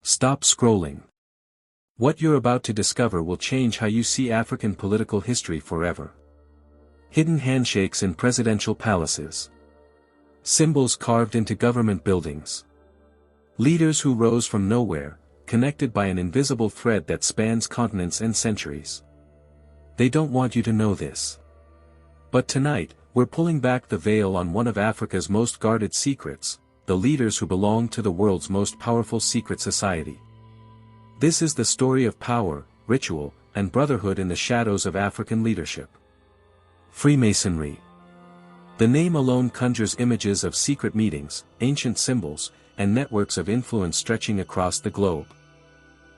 Stop scrolling. What you're about to discover will change how you see African political history forever. Hidden handshakes in presidential palaces. Symbols carved into government buildings. Leaders who rose from nowhere, connected by an invisible thread that spans continents and centuries. They don't want you to know this. But tonight, we're pulling back the veil on one of Africa's most guarded secrets, the leaders who belong to the world's most powerful secret society. This is the story of power, ritual, and brotherhood in the shadows of African leadership. Freemasonry. The name alone conjures images of secret meetings, ancient symbols, and networks of influence stretching across the globe.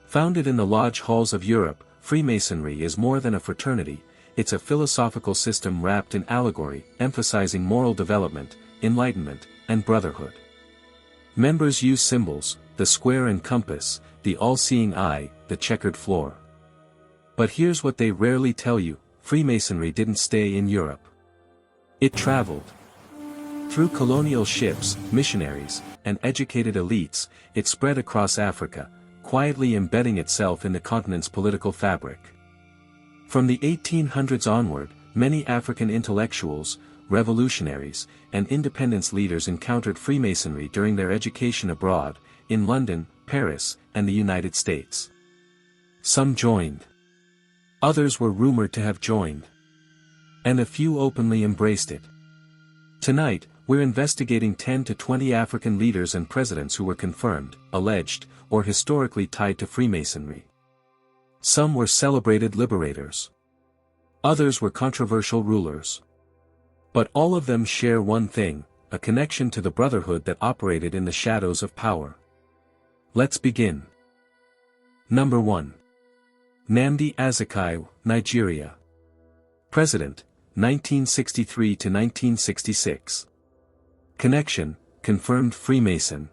Founded in the lodge halls of Europe, Freemasonry is more than a fraternity, it's a philosophical system wrapped in allegory, emphasizing moral development, enlightenment, and brotherhood. Members use symbols, the square and compass, the all-seeing eye, the checkered floor. But here's what they rarely tell you, Freemasonry didn't stay in Europe. It traveled. Through colonial ships, missionaries, and educated elites, it spread across Africa, quietly embedding itself in the continent's political fabric. From the 1800s onward, many African intellectuals, revolutionaries, and independence leaders encountered Freemasonry during their education abroad, in London, Paris, and the United States. Some joined. Others were rumored to have joined. And a few openly embraced it. Tonight, we're investigating 10 to 20 African leaders and presidents who were confirmed, alleged, or historically tied to Freemasonry. Some were celebrated liberators. Others were controversial rulers. But all of them share one thing, a connection to the brotherhood that operated in the shadows of power. Let's begin. Number 1. Nnamdi Azikiwe, Nigeria. President, 1963 to 1966. Connection, confirmed Freemason.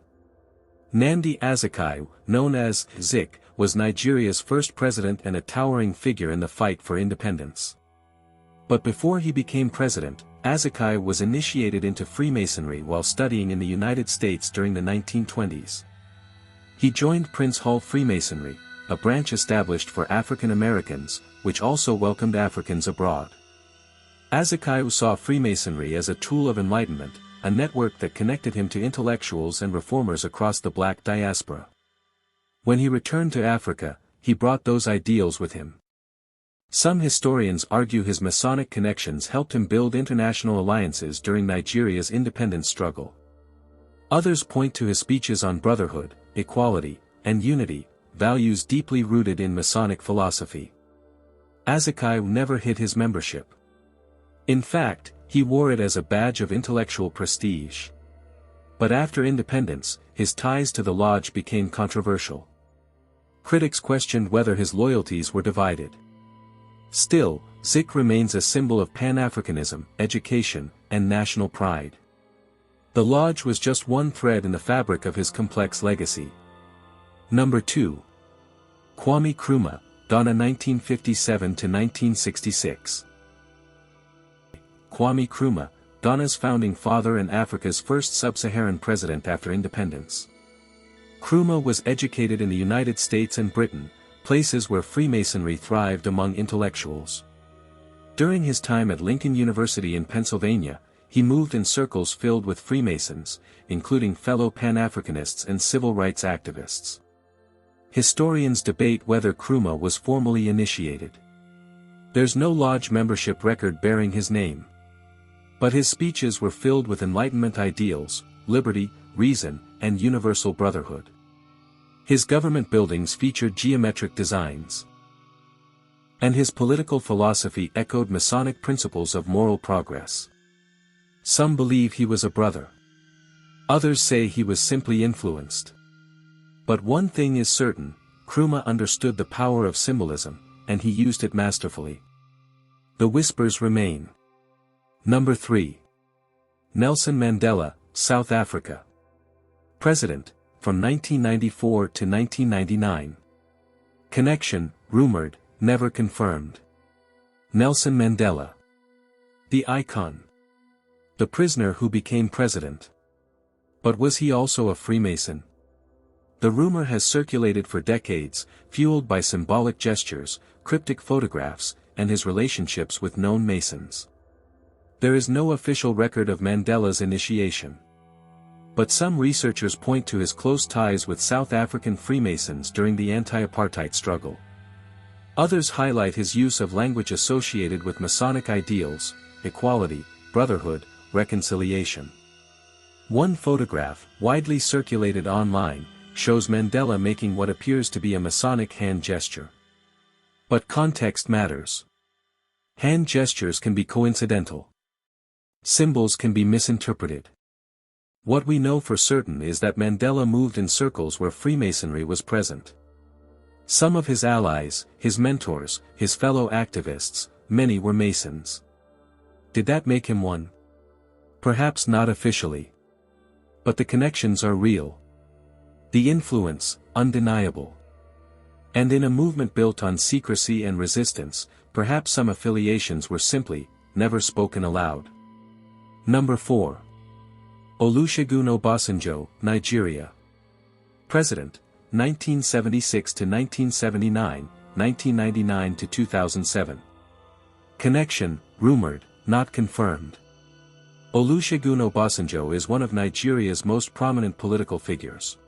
Nnamdi Azikiwe, known as Zik, was Nigeria's first president and a towering figure in the fight for independence. But before he became president, Azikiwe was initiated into Freemasonry while studying in the United States during the 1920s. He joined Prince Hall Freemasonry, a branch established for African Americans, which also welcomed Africans abroad. Azikiwe saw Freemasonry as a tool of enlightenment, a network that connected him to intellectuals and reformers across the black diaspora. When he returned to Africa, he brought those ideals with him. Some historians argue his Masonic connections helped him build international alliances during Nigeria's independence struggle. Others point to his speeches on brotherhood, equality, and unity, values deeply rooted in Masonic philosophy. Azikiwe never hid his membership. In fact, he wore it as a badge of intellectual prestige. But after independence, his ties to the lodge became controversial. Critics questioned whether his loyalties were divided. Still, Zik remains a symbol of Pan-Africanism, education, and national pride. The lodge was just one thread in the fabric of his complex legacy. Number 2. Kwame Nkrumah, Ghana 1957 to 1966. Kwame Nkrumah, Ghana's founding father and Africa's first sub-Saharan president after independence. Nkrumah was educated in the United States and Britain, places where Freemasonry thrived among intellectuals. During his time at Lincoln University in Pennsylvania, he moved in circles filled with Freemasons, including fellow Pan-Africanists and civil rights activists. Historians debate whether Nkrumah was formally initiated. There's no lodge membership record bearing his name. But his speeches were filled with Enlightenment ideals, liberty, reason, and universal brotherhood. His government buildings featured geometric designs. And his political philosophy echoed Masonic principles of moral progress. Some believe he was a brother. Others say he was simply influenced. But one thing is certain, Nkrumah understood the power of symbolism, and he used it masterfully. The whispers remain. Number 3. Nelson Mandela, South Africa. President, from 1994 to 1999. Connection, rumored, never confirmed. Nelson Mandela. The icon. The prisoner who became president. But was he also a Freemason? The rumor has circulated for decades, fueled by symbolic gestures, cryptic photographs, and his relationships with known Masons. There is no official record of Mandela's initiation. But some researchers point to his close ties with South African Freemasons during the anti-apartheid struggle. Others highlight his use of language associated with Masonic ideals, equality, brotherhood, reconciliation. One photograph, widely circulated online, shows Mandela making what appears to be a Masonic hand gesture. But context matters. Hand gestures can be coincidental. Symbols can be misinterpreted. What we know for certain is that Mandela moved in circles where Freemasonry was present. Some of his allies, his mentors, his fellow activists, many were Masons. Did that make him one? Perhaps not officially. But the connections are real. The influence, undeniable. And in a movement built on secrecy and resistance, perhaps some affiliations were simply, never spoken aloud. Number 4. Olusegun Obasanjo, Nigeria. President, 1976 to 1979, 1999 to 2007. Connection, rumored, not confirmed. Olusegun Obasanjo is one of Nigeria's most prominent political figures.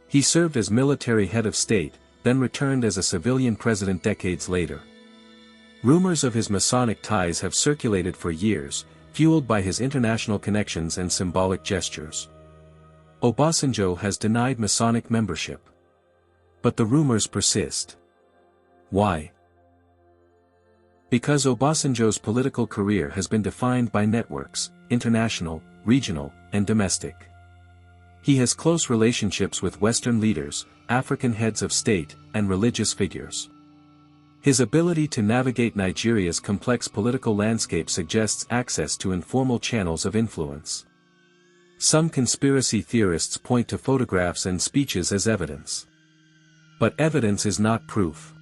He served as military head of state, then returned as a civilian president decades later. Rumors of his Masonic ties have circulated for years, fueled by his international connections and symbolic gestures. Obasanjo has denied Masonic membership. But the rumors persist. Why? Because Obasanjo's political career has been defined by networks, international, regional, and domestic. He has close relationships with Western leaders, African heads of state, and religious figures. His ability to navigate Nigeria's complex political landscape suggests access to informal channels of influence. Some conspiracy theorists point to photographs and speeches as evidence. But evidence is not proof.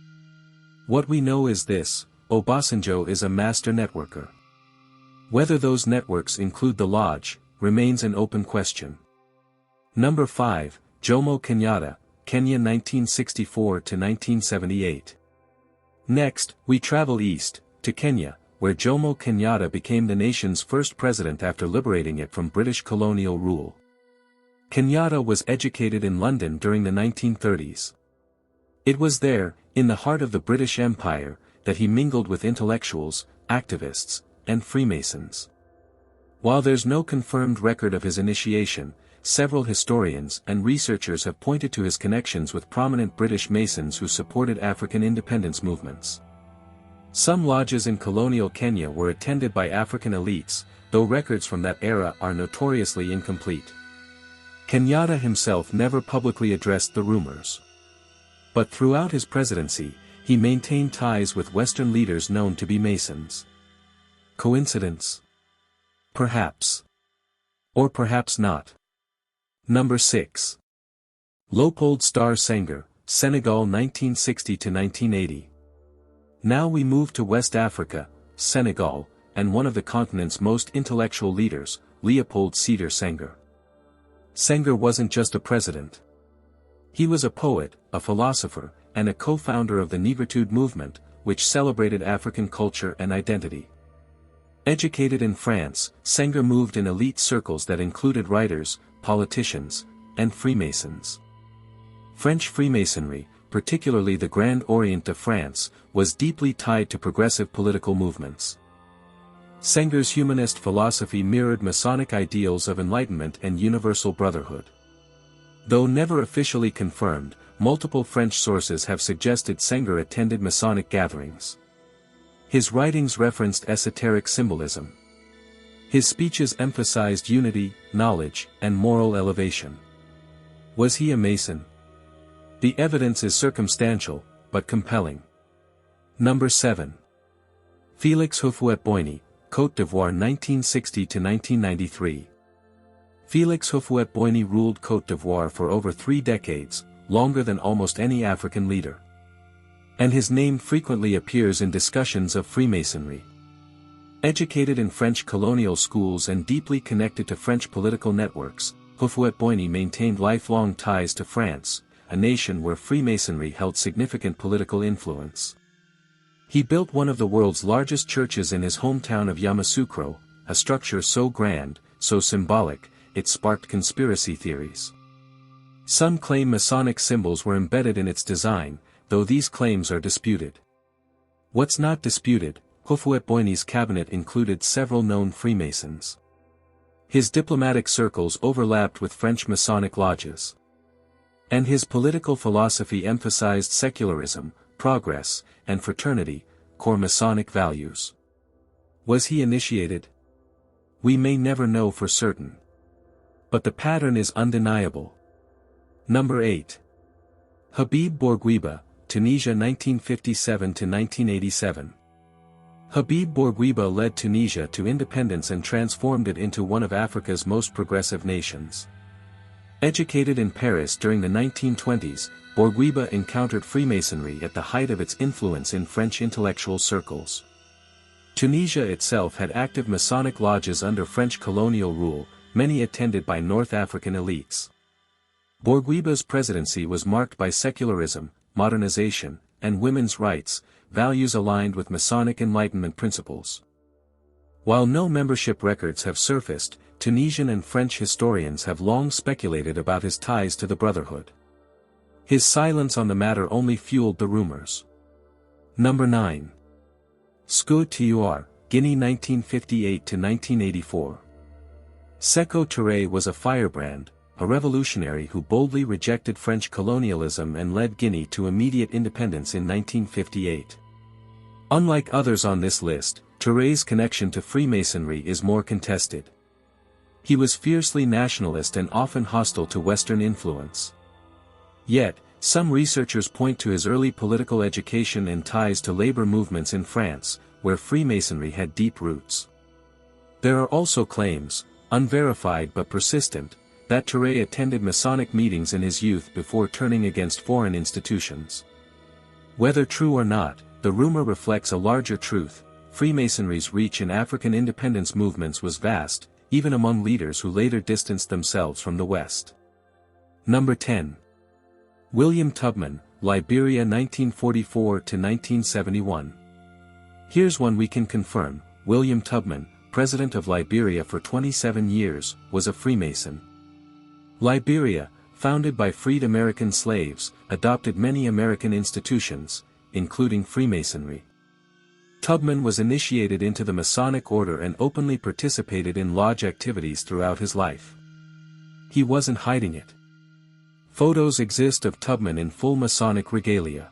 What we know is this: Obasanjo is a master networker. Whether those networks include the Lodge, remains an open question. Number 5, Jomo Kenyatta, Kenya 1964 to 1978. Next, we travel east, to Kenya, where Jomo Kenyatta became the nation's first president after liberating it from British colonial rule. Kenyatta was educated in London during the 1930s. It was there, in the heart of the British Empire, that he mingled with intellectuals, activists, and Freemasons. While there's no confirmed record of his initiation, several historians and researchers have pointed to his connections with prominent British Masons who supported African independence movements. Some lodges in colonial Kenya were attended by African elites, though records from that era are notoriously incomplete. Kenyatta himself never publicly addressed the rumors. But throughout his presidency, he maintained ties with Western leaders known to be Masons. Coincidence? Perhaps. Or perhaps not. Number 6. Léopold Sédar Senghor, Senegal 1960 to 1980. Now we move to West Africa, Senegal, and one of the continent's most intellectual leaders, Léopold Sédar Senghor. Senghor wasn't just a president. He was a poet, a philosopher, and a co-founder of the Negritude movement, which celebrated African culture and identity. Educated in France, Senghor moved in elite circles that included writers, politicians, and Freemasons. French Freemasonry, particularly the Grand Orient de France, was deeply tied to progressive political movements. Senghor's humanist philosophy mirrored Masonic ideals of enlightenment and universal brotherhood. Though never officially confirmed, multiple French sources have suggested Senghor attended Masonic gatherings. His writings referenced esoteric symbolism. His speeches emphasized unity, knowledge, and moral elevation. Was he a Mason? The evidence is circumstantial, but compelling. Number 7. Félix Houphouët-Boigny, Côte d'Ivoire 1960 to 1993. Félix Houphouët-Boigny ruled Côte d'Ivoire for over 3 decades, longer than almost any African leader. And his name frequently appears in discussions of Freemasonry. Educated in French colonial schools and deeply connected to French political networks, Houphouët-Boigny maintained lifelong ties to France, a nation where Freemasonry held significant political influence. He built one of the world's largest churches in his hometown of Yamoussoukro, a structure so grand, so symbolic, it sparked conspiracy theories. Some claim Masonic symbols were embedded in its design, though these claims are disputed. What's not disputed, Houphouët-Boigny's cabinet included several known Freemasons. His diplomatic circles overlapped with French Masonic lodges. And his political philosophy emphasized secularism, progress, and fraternity, core Masonic values. Was he initiated? We may never know for certain. But the pattern is undeniable. Number 8. Habib Bourguiba, Tunisia 1957–1987. Habib Bourguiba led Tunisia to independence and transformed it into one of Africa's most progressive nations. Educated in Paris during the 1920s, Bourguiba encountered Freemasonry at the height of its influence in French intellectual circles. Tunisia itself had active Masonic lodges under French colonial rule, many attended by North African elites. Bourguiba's presidency was marked by secularism, modernization, and women's rights, values aligned with Masonic Enlightenment principles. While no membership records have surfaced, Tunisian and French historians have long speculated about his ties to the Brotherhood. His silence on the matter only fueled the rumors. Number 9. Sékou Touré, Guinea 1958–1984. Sékou Touré was a firebrand, a revolutionary who boldly rejected French colonialism and led Guinea to immediate independence in 1958. Unlike others on this list, Touré's connection to Freemasonry is more contested. He was fiercely nationalist and often hostile to Western influence. Yet, some researchers point to his early political education and ties to labor movements in France, where Freemasonry had deep roots. There are also claims, unverified but persistent, that Touré attended Masonic meetings in his youth before turning against foreign institutions. Whether true or not, the rumor reflects a larger truth: Freemasonry's reach in African independence movements was vast, even among leaders who later distanced themselves from the West. Number 10. William Tubman, Liberia 1944–1971. Here's one we can confirm: William Tubman, President of Liberia for 27 years, was a Freemason. Liberia, founded by freed American slaves, adopted many American institutions, including Freemasonry. Tubman was initiated into the Masonic order and openly participated in lodge activities throughout his life. He wasn't hiding it. Photos exist of Tubman in full Masonic regalia.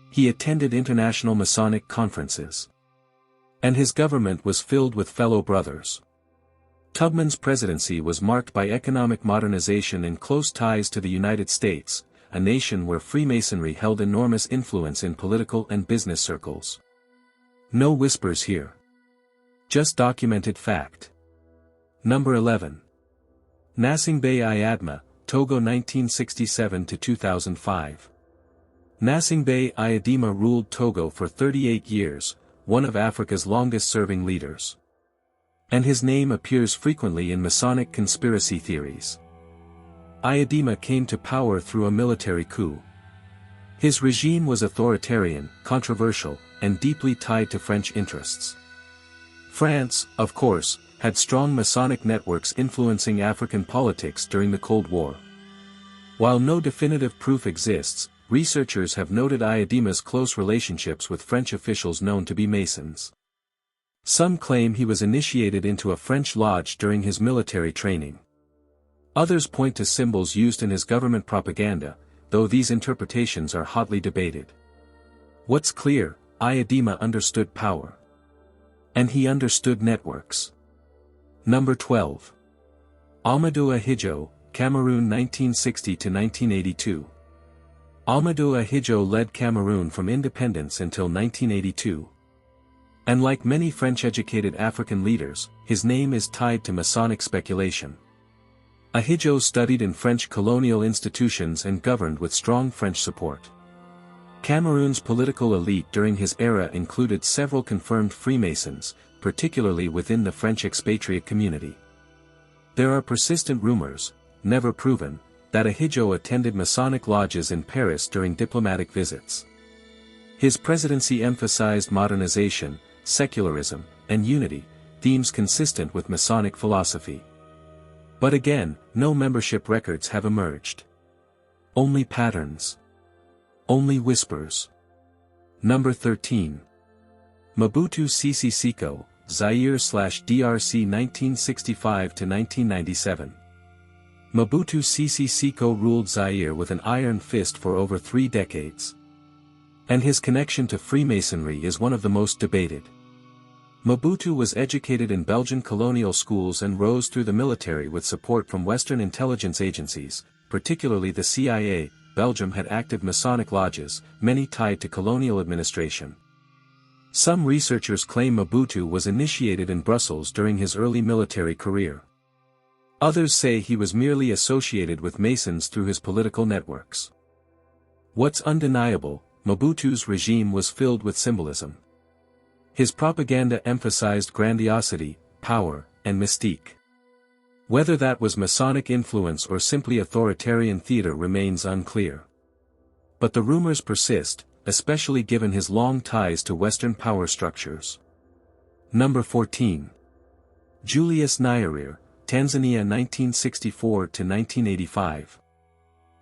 He attended international Masonic conferences. And his government was filled with fellow brothers. Tubman's presidency was marked by economic modernization and close ties to the United States, a nation where Freemasonry held enormous influence in political and business circles. No whispers here. Just documented fact. Number 11. Gnassingbé Eyadema, Togo 1967–2005. Gnassingbé Eyadema ruled Togo for 38 years, one of Africa's longest-serving leaders. And his name appears frequently in Masonic conspiracy theories. Eyadema came to power through a military coup. His regime was authoritarian, controversial, and deeply tied to French interests. France, of course, had strong Masonic networks influencing African politics during the Cold War. While no definitive proof exists, researchers have noted Eyadema's close relationships with French officials known to be Masons. Some claim he was initiated into a French lodge during his military training. Others point to symbols used in his government propaganda, though these interpretations are hotly debated. What's clear: Eyadema understood power. And he understood networks. Number 12. Amadou Ahidjo, Cameroon 1960–1982. Amadou Ahidjo led Cameroon from independence until 1982. And like many French-educated African leaders, his name is tied to Masonic speculation. Ahidjo studied in French colonial institutions and governed with strong French support. Cameroon's political elite during his era included several confirmed Freemasons, particularly within the French expatriate community. There are persistent rumors, never proven, that Ahijo attended Masonic lodges in Paris during diplomatic visits. His presidency emphasized modernization, secularism, and unity, themes consistent with Masonic philosophy. But again, no membership records have emerged. Only patterns. Only whispers. Number 13. Mobutu Sese Seko, Zaire/DRC 1965–1997. Mobutu Sese Seko ruled Zaire with an iron fist for over 3 decades. And his connection to Freemasonry is one of the most debated. Mobutu was educated in Belgian colonial schools and rose through the military with support from Western intelligence agencies, particularly the CIA. Belgium had active Masonic lodges, many tied to colonial administration. Some researchers claim Mobutu was initiated in Brussels during his early military career. Others say he was merely associated with Masons through his political networks. What's undeniable, Mobutu's regime was filled with symbolism. His propaganda emphasized grandiosity, power, and mystique. Whether that was Masonic influence or simply authoritarian theater remains unclear. But the rumors persist, especially given his long ties to Western power structures. Number 14. Julius Nyerere, Tanzania 1964–1985.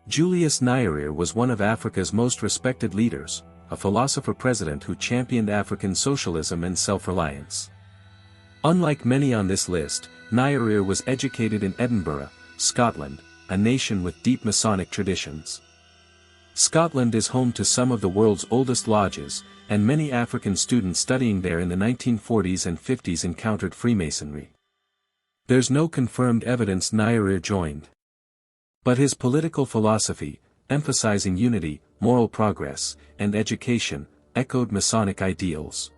Julius Nyerere was one of Africa's most respected leaders, a philosopher-president who championed African socialism and self-reliance. Unlike many on this list, Nyerere was educated in Edinburgh, Scotland, a nation with deep Masonic traditions. Scotland is home to some of the world's oldest lodges, and many African students studying there in the 1940s and 50s encountered Freemasonry. There's no confirmed evidence Nyerere joined. But his political philosophy, emphasizing unity, moral progress, and education, echoed Masonic ideals.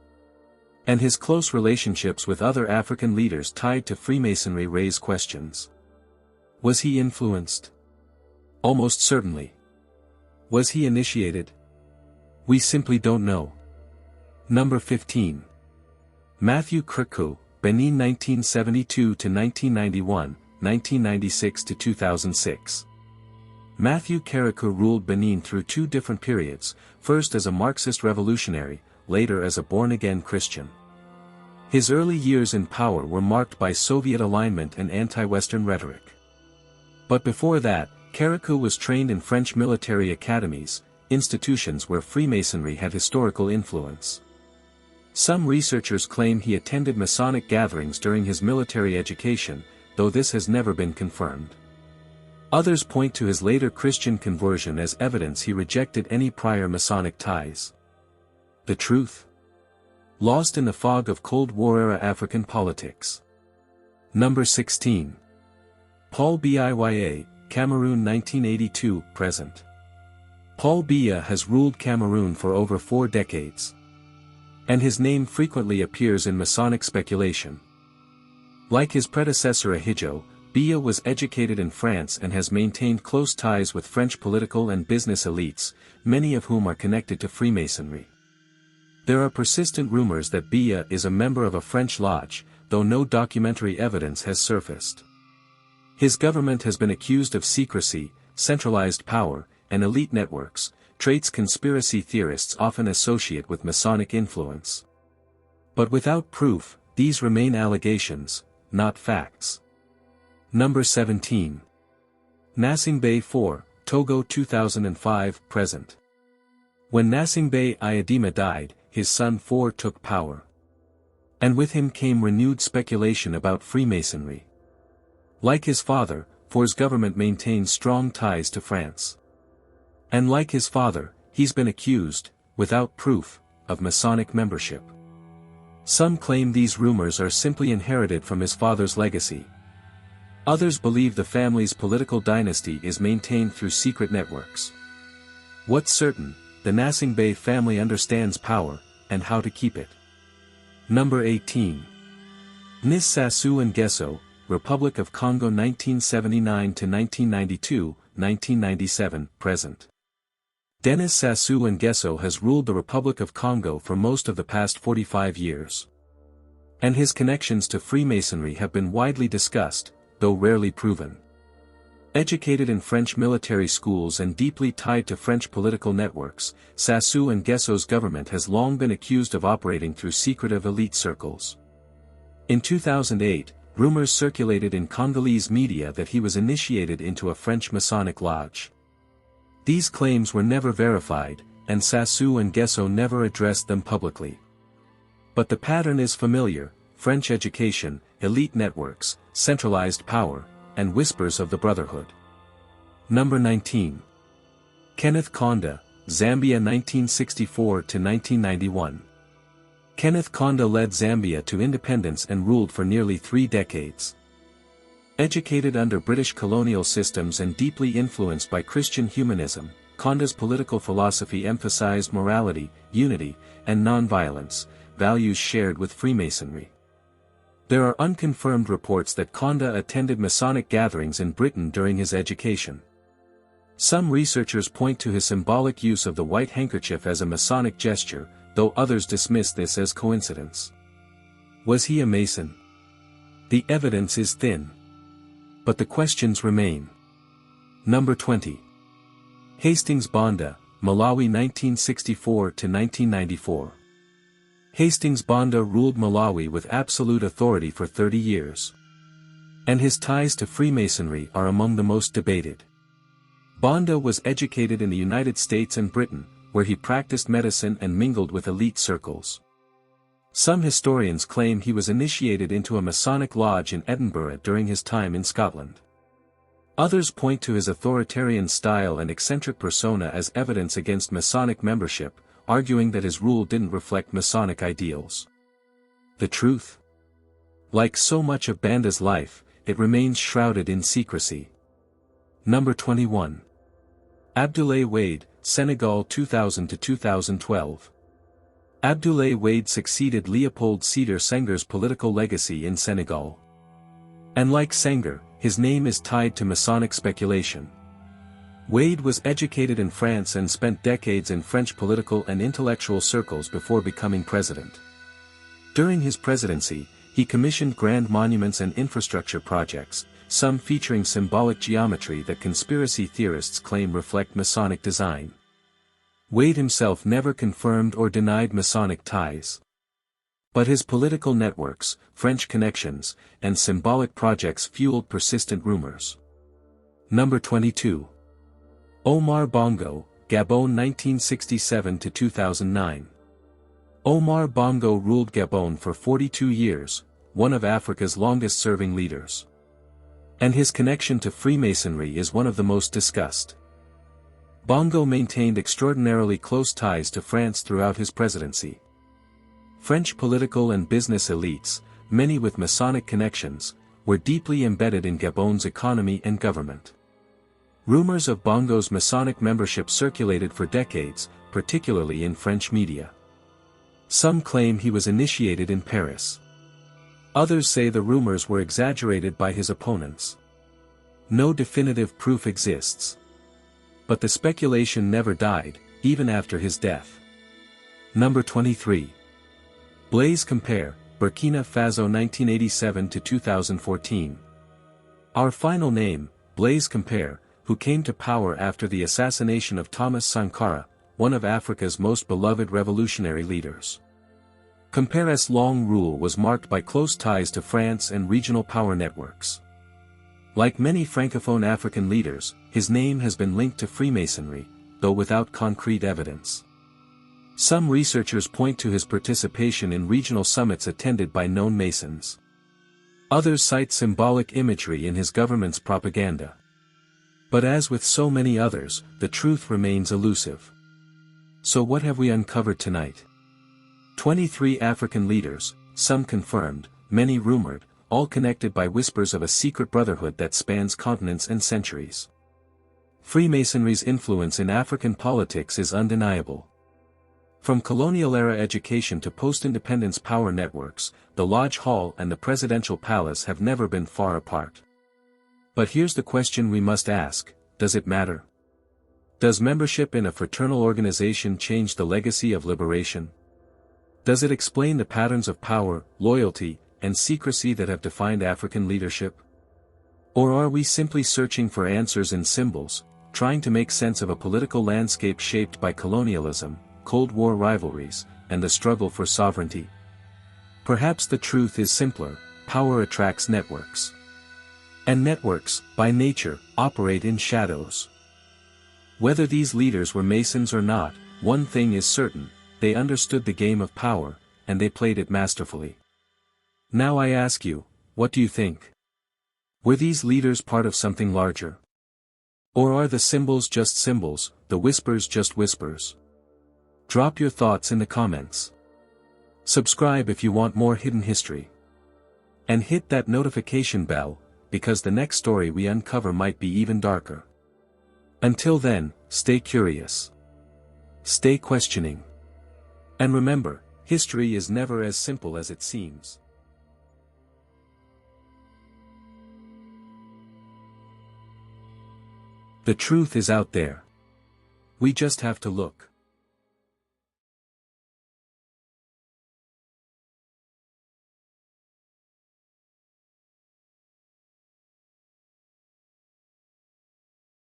And his close relationships with other African leaders tied to Freemasonry raise questions. Was he influenced? Almost certainly. Was he initiated? We simply don't know. Number 15. Matthew Krku, Benin 1972–1991, 1996–2006. Matthew Karikou ruled Benin through 2 different periods, first as a Marxist revolutionary, later as a born-again Christian. His early years in power were marked by Soviet alignment and anti-Western rhetoric. But before that, Karikou was trained in French military academies, institutions where Freemasonry had historical influence. Some researchers claim he attended Masonic gatherings during his military education, though this has never been confirmed. Others point to his later Christian conversion as evidence he rejected any prior Masonic ties. The truth? Lost in the fog of Cold War-era African politics. Number 16. Paul Biya, Cameroon 1982–present. Paul Biya has ruled Cameroon for over 4 decades. And his name frequently appears in Masonic speculation. Like his predecessor Ahijo, Biya was educated in France and has maintained close ties with French political and business elites, many of whom are connected to Freemasonry. There are persistent rumors that Biya is a member of a French lodge, though no documentary evidence has surfaced. His government has been accused of secrecy, centralized power, and elite networks, traits conspiracy theorists often associate with Masonic influence. But without proof, these remain allegations, not facts. Number 17. Gnassingbé IV, Togo 2005–present. When Gnassingbé Eyadema died, his son IV took power. And with him came renewed speculation about Freemasonry. Like his father, IV's government maintains strong ties to France. And like his father, he's been accused, without proof, of Masonic membership. Some claim these rumors are simply inherited from his father's legacy. Others believe the family's political dynasty is maintained through secret networks. What's certain, the Gnassingbé family understands power, and how to keep it. Number 18. Nis Sassou Nguesso, Republic of Congo 1979–1992, 1997–present. Denis Sassou Nguesso has ruled the Republic of Congo for most of the past 45 years. And his connections to Freemasonry have been widely discussed, though rarely proven. Educated in French military schools and deeply tied to French political networks, Sassou Nguesso's government has long been accused of operating through secretive elite circles. In 2008, rumors circulated in Congolese media that he was initiated into a French Masonic lodge. These claims were never verified, and Sassou Nguesso never addressed them publicly. But the pattern is familiar: French education, elite networks, centralized power, and whispers of the Brotherhood. Number 19. Kenneth Kaunda, Zambia 1964–1991. Kenneth Kaunda led Zambia to independence and ruled for nearly 3 decades. Educated under British colonial systems and deeply influenced by Christian humanism, Kaunda's political philosophy emphasized morality, unity, and nonviolence, values shared with Freemasonry. There are unconfirmed reports that Kaunda attended Masonic gatherings in Britain during his education. Some researchers point to his symbolic use of the white handkerchief as a Masonic gesture, though others dismiss this as coincidence. Was he a Mason? The evidence is thin. But the questions remain. Number 20. Hastings Banda, Malawi 1964–1994. Hastings Banda ruled Malawi with absolute authority for 30 years. And his ties to Freemasonry are among the most debated. Banda was educated in the United States and Britain, where he practiced medicine and mingled with elite circles. Some historians claim he was initiated into a Masonic lodge in Edinburgh during his time in Scotland. Others point to his authoritarian style and eccentric persona as evidence against Masonic membership, arguing that his rule didn't reflect Masonic ideals. The truth? Like so much of Banda's life, it remains shrouded in secrecy. Number 21. Abdoulaye Wade, Senegal 2000–2012. Abdoulaye Wade succeeded Leopold Sédar Senghor's political legacy in Senegal. And like Senghor, his name is tied to Masonic speculation. Wade was educated in France and spent decades in French political and intellectual circles before becoming president. During his presidency, he commissioned grand monuments and infrastructure projects, some featuring symbolic geometry that conspiracy theorists claim reflect Masonic design. Wade himself never confirmed or denied Masonic ties. But his political networks, French connections, and symbolic projects fueled persistent rumors. Number 22. Omar Bongo, Gabon 1967–2009. Omar Bongo ruled Gabon for 42 years, one of Africa's longest-serving leaders. And his connection to Freemasonry is one of the most discussed. Bongo maintained extraordinarily close ties to France throughout his presidency. French political and business elites, many with Masonic connections, were deeply embedded in Gabon's economy and government. Rumors of Bongo's Masonic membership circulated for decades, particularly in French media. Some claim he was initiated in Paris. Others say the rumors were exaggerated by his opponents. No definitive proof exists. But the speculation never died, even after his death. Number 23. Blaise Compaoré, Burkina Faso 1987–2014. Our final name, Blaise Compaoré, who came to power after the assassination of Thomas Sankara, one of Africa's most beloved revolutionary leaders. Compaoré's long rule was marked by close ties to France and regional power networks. Like many Francophone African leaders, his name has been linked to Freemasonry, though without concrete evidence. Some researchers point to his participation in regional summits attended by known Masons. Others cite symbolic imagery in his government's propaganda. But as with so many others, the truth remains elusive. So what have we uncovered tonight? 23 African leaders, some confirmed, many rumored, all connected by whispers of a secret brotherhood that spans continents and centuries. Freemasonry's influence in African politics is undeniable. From colonial-era education to post-independence power networks, the Lodge Hall and the Presidential Palace have never been far apart. But here's the question we must ask: does it matter? Does membership in a fraternal organization change the legacy of liberation? Does it explain the patterns of power, loyalty, and secrecy that have defined African leadership? Or are we simply searching for answers in symbols, trying to make sense of a political landscape shaped by colonialism, Cold War rivalries, and the struggle for sovereignty? Perhaps the truth is simpler: power attracts networks. And networks, by nature, operate in shadows. Whether these leaders were Masons or not, one thing is certain: they understood the game of power, and they played it masterfully. Now I ask you, what do you think? Were these leaders part of something larger? Or are the symbols just symbols, the whispers just whispers? Drop your thoughts in the comments. Subscribe if you want more hidden history. And hit that notification bell, because the next story we uncover might be even darker. Until then, stay curious. Stay questioning. And remember, history is never as simple as it seems. The truth is out there. We just have to look.